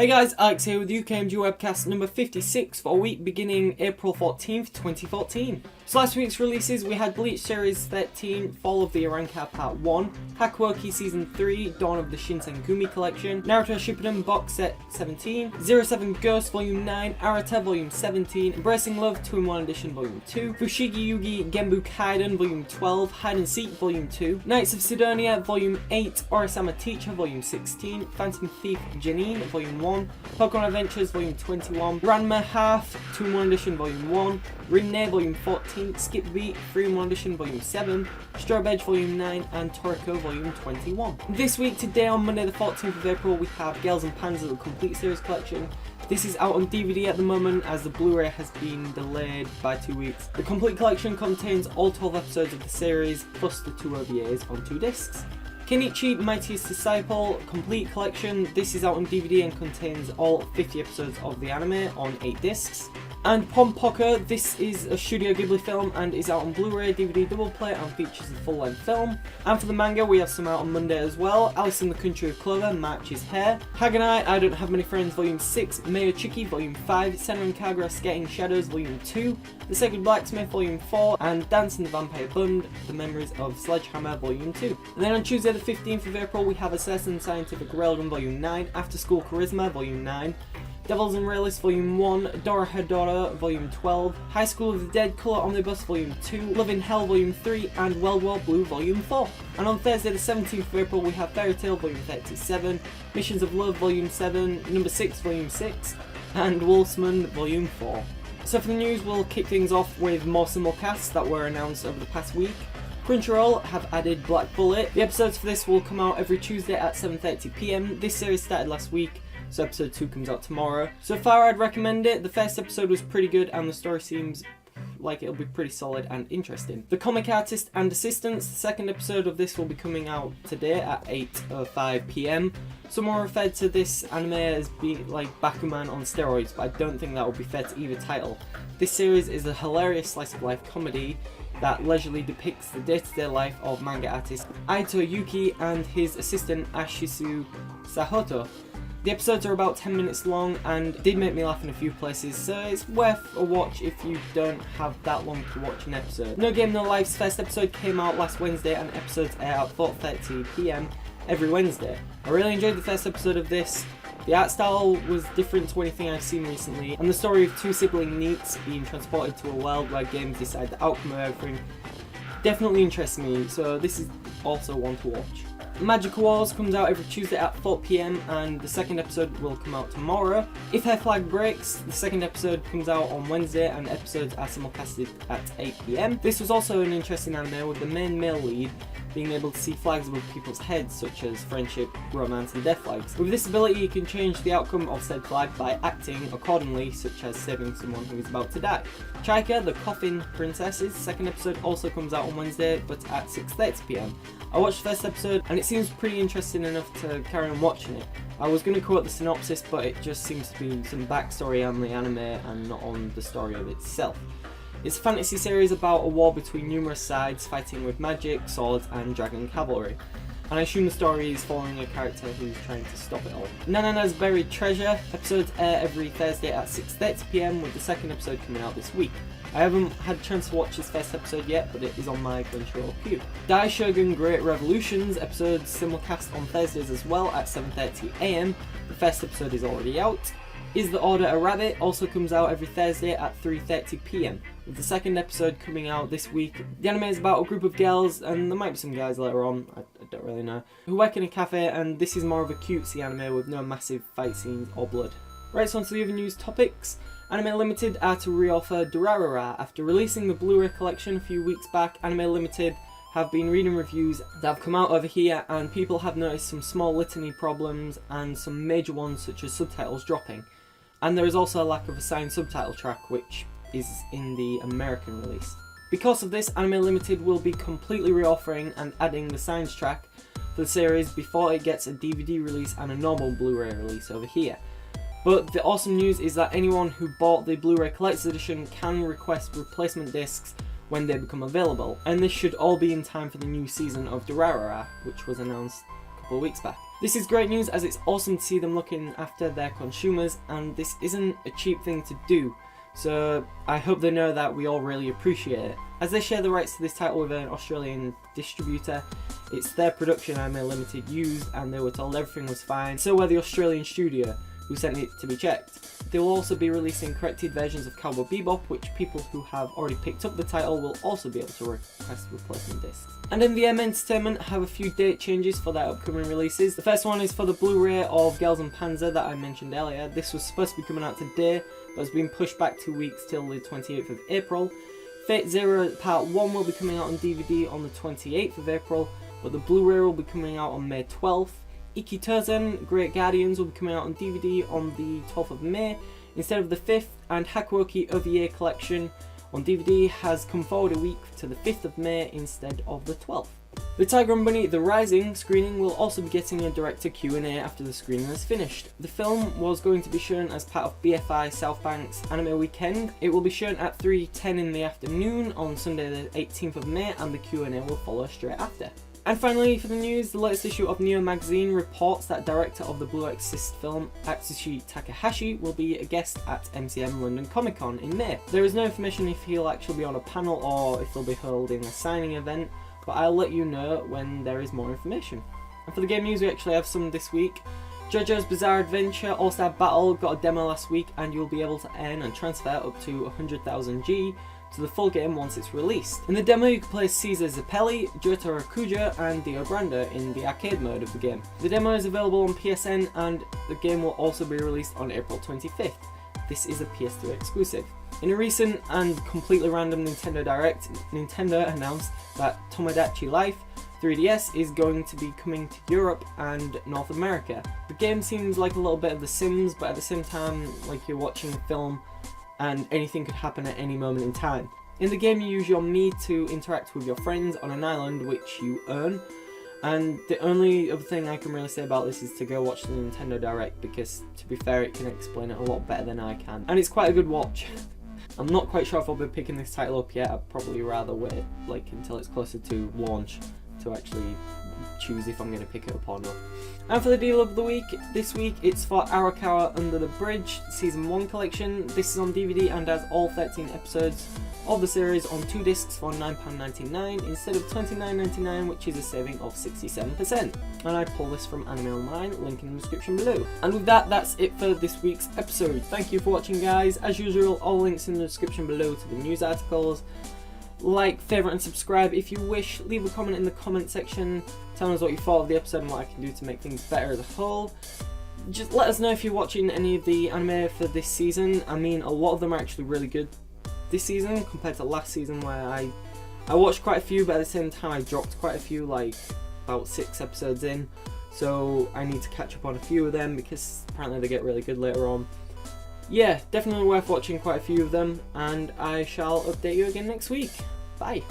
Hey guys, Alex here with AMG Webcast number 56 for a week beginning April 14th, 2014. So last week's releases, we had Bleach Series 13, Fall of the Arakawa Part 1, Hakuoki Season 3, Dawn of the Shinsengumi Collection, Naruto Shippuden Box Set 17, 07 Ghost Volume 9, Arata Volume 17, Embracing Love 2-in-1 Edition Volume 2, Fushigi Yugi Genbu Kaiden Volume 12, Hide and Seek Volume 2, Knights of Sidonia Volume 8, Orisama Teacher Volume 16, Phantom Thief Janine Volume 1, Pokemon Adventures Volume 21, Ranma Half 2-in-1 Edition Volume 1, Rinne Volume 14, Skip Beat 3-in-1 Edition Volume 7, Strobe Edge Volume 9 and Toriko Volume 21. This week, today on Monday the 14th of April, we have Girls and Panzer the Complete Series Collection. This is out on DVD at the moment as the Blu-ray has been delayed by 2 weeks. The Complete Collection contains all 12 episodes of the series plus the 2 OVAs on 2 discs. Kenichi Mightiest Disciple Complete Collection, this is out on DVD and contains all 50 episodes of the anime on 8 discs. And Pompoko, this is a Studio Ghibli film and is out on Blu-ray, DVD double play and features a full-length film. And for the manga, we have some out on Monday as well. Alice in the Country of Clover, March's Hair. Haganai, I Don't Have Many Friends Volume 6, Mayo Chiki Volume 5, Senna and Kagura Skating Shadows Volume 2, The Sacred Blacksmith Volume 4, and Dance in the Vampire Bund, The Memories of Sledgehammer Volume 2. And then on Tuesday the 15th of April, we have Assassin Scientific Railgun Volume 9, After School Charisma Volume 9, Devils and Realists Volume 1, Dora Hedora Volume 12, High School of the Dead Colour Omnibus Volume 2, Love in Hell Volume 3, and World War Blue Volume 4. And on Thursday the 17th of April we have Fairy Tail Volume 37, Missions of Love Volume 7, Number 6 Volume 6, and Wolfsman Volume 4. So for the news, we'll kick things off with more simulcasts that were announced over the past week. Crunchyroll have added Black Bullet. The episodes for this will come out every Tuesday at 7:30 PM. This series started last week, so episode 2 comes out tomorrow. So far I'd recommend it. The first episode was pretty good and the story seems like it'll be pretty solid and interesting. The Comic Artist and Assistants, the second episode of this will be coming out today at 8:05 PM. Someone referred to this anime as being like Bakuman on steroids, but I don't think that would be fair to either title. This series is a hilarious slice of life comedy that leisurely depicts the day-to-day life of manga artist Aito Yuki and his assistant Ashisu Sahoto. The episodes are about 10 minutes long and did make me laugh in a few places, so it's worth a watch if you don't have that long to watch an episode. No Game No Life's first episode came out last Wednesday and episodes air at 4:30 PM every Wednesday. I really enjoyed the first episode of this. The art style was different to anything I've seen recently, and the story of two sibling NEETs being transported to a world where games decide the outcome of everything definitely interests me, so this is also one to watch. Magica Wars comes out every Tuesday at 4 PM and the second episode will come out tomorrow. If Her Flag Breaks, the second episode comes out on Wednesday and episodes are simulcasted at 8 PM. This was also an interesting anime with the main male lead being able to see flags above people's heads such as friendship, romance and death flags. With this ability you can change the outcome of said flag by acting accordingly, such as saving someone who is about to die. Chaika, the Coffin Princess's second episode also comes out on Wednesday but at 6:30 PM. I watched the first episode and it seems pretty interesting enough to carry on watching it. I was going to quote the synopsis, but it just seems to be some backstory on the anime and not on the story of itself. It's a fantasy series about a war between numerous sides fighting with magic, swords and dragon cavalry. And I assume the story is following a character who's trying to stop it all. Nanana's Buried Treasure, episodes air every Thursday at 6:30 PM with the second episode coming out this week. I haven't had a chance to watch this first episode yet, but it is on my Crunchyroll queue. Dai-Shogun Great Revolutions, episodes simulcast on Thursdays as well at 7:30 AM. The first episode is already out. Is the Order a Rabbit also comes out every Thursday at 3:30 PM, with the second episode coming out this week. The anime is about a group of girls, and there might be some guys later on, I don't really know, who work in a cafe, and this is more of a cutesy anime with no massive fight scenes or blood. Right, so on to the other news topics. Anime Limited are to re-offer Durarara. After releasing the Blu-ray collection a few weeks back, Anime Limited have been reading reviews that have come out over here and people have noticed some small litany problems and some major ones such as subtitles dropping. And there is also a lack of a signed subtitle track which is in the American release. Because of this, Anime Limited will be completely re-offering and adding the signs track for the series before it gets a DVD release and a normal Blu-ray release over here. But the awesome news is that anyone who bought the Blu-ray Collector's Edition can request replacement discs when they become available, and this should all be in time for the new season of Durarara, which was announced a couple of weeks back. This is great news as it's awesome to see them looking after their consumers, and this isn't a cheap thing to do, so I hope they know that we all really appreciate it. As they share the rights to this title with an Australian distributor, it's their production Anime Limited used, and they were told everything was fine, so were the Australian studio, who sent it to be checked. They will also be releasing corrected versions of Cowboy Bebop, which people who have already picked up the title will also be able to request replacement discs. And MVM Entertainment have a few date changes for their upcoming releases. The first one is for the Blu-ray of Girls and Panzer that I mentioned earlier. This was supposed to be coming out today, but has been pushed back 2 weeks till the 28th of April. Fate Zero Part 1 will be coming out on DVD on the 28th of April, but the Blu-ray will be coming out on May 12th. Ikitozen Great Guardians will be coming out on DVD on the 12th of May instead of the 5th, and Hakuoki OVA Collection on DVD has come forward a week to the 5th of May instead of the 12th. The Tiger and Bunny The Rising screening will also be getting a director Q&A after the screening is finished. The film was going to be shown as part of BFI South Bank's Anime Weekend. It will be shown at 3:10 in the afternoon on Sunday the 18th of May, and the Q&A will follow straight after. And finally, for the news, the latest issue of Neo magazine reports that director of the Blue Exorcist film, Atsushi Takahashi, will be a guest at MCM London Comic Con in May. There is no information if he'll actually be on a panel or if they'll be holding a signing event, but I'll let you know when there is more information. And for the game news, we actually have some this week. Jojo's Bizarre Adventure All-Star Battle got a demo last week, and you'll be able to earn and transfer up to 100,000 G to the full game once it's released. In the demo you can play Caesar Zappelli, Jotaro Kuja and Dio Branda in the arcade mode of the game. The demo is available on PSN, and the game will also be released on April 25th. This is a PS3 exclusive. In a recent and completely random Nintendo Direct, Nintendo announced that Tomodatchi Life 3DS is going to be coming to Europe and North America. The game seems like a little bit of The Sims, but at the same time like you're watching a film and anything could happen at any moment in time. In the game you use your Mii to interact with your friends on an island which you earn, and the only other thing I can really say about this is to go watch the Nintendo Direct, because to be fair it can explain it a lot better than I can, and it's quite a good watch. I'm not quite sure if I'll be picking this title up yet. I'd probably rather wait until it's closer to launch to actually choose if I'm going to pick it up or not. And for the deal of the week, this week it's for Arakawa Under the Bridge Season 1 collection. This is on DVD and has all 13 episodes of the series on 2 discs for £9.99 instead of £29.99, which is a saving of 67%. And I pull this from Anime Online, link in the description below. And with that, that's it for this week's episode. Thank you for watching, guys. As usual, all links in the description below to the news articles. Like, favourite and subscribe if you wish. Leave a comment in the comment section telling us what you thought of the episode and what I can do to make things better as a whole. Just let us know if you're watching any of the anime for this season. I mean, a lot of them are actually really good this season compared to last season, where I watched quite a few, but at the same time I dropped quite a few, like about 6 episodes in, so I need to catch up on a few of them because apparently they get really good later on. Yeah, definitely worth watching quite a few of them, and I shall update you again next week. Bye!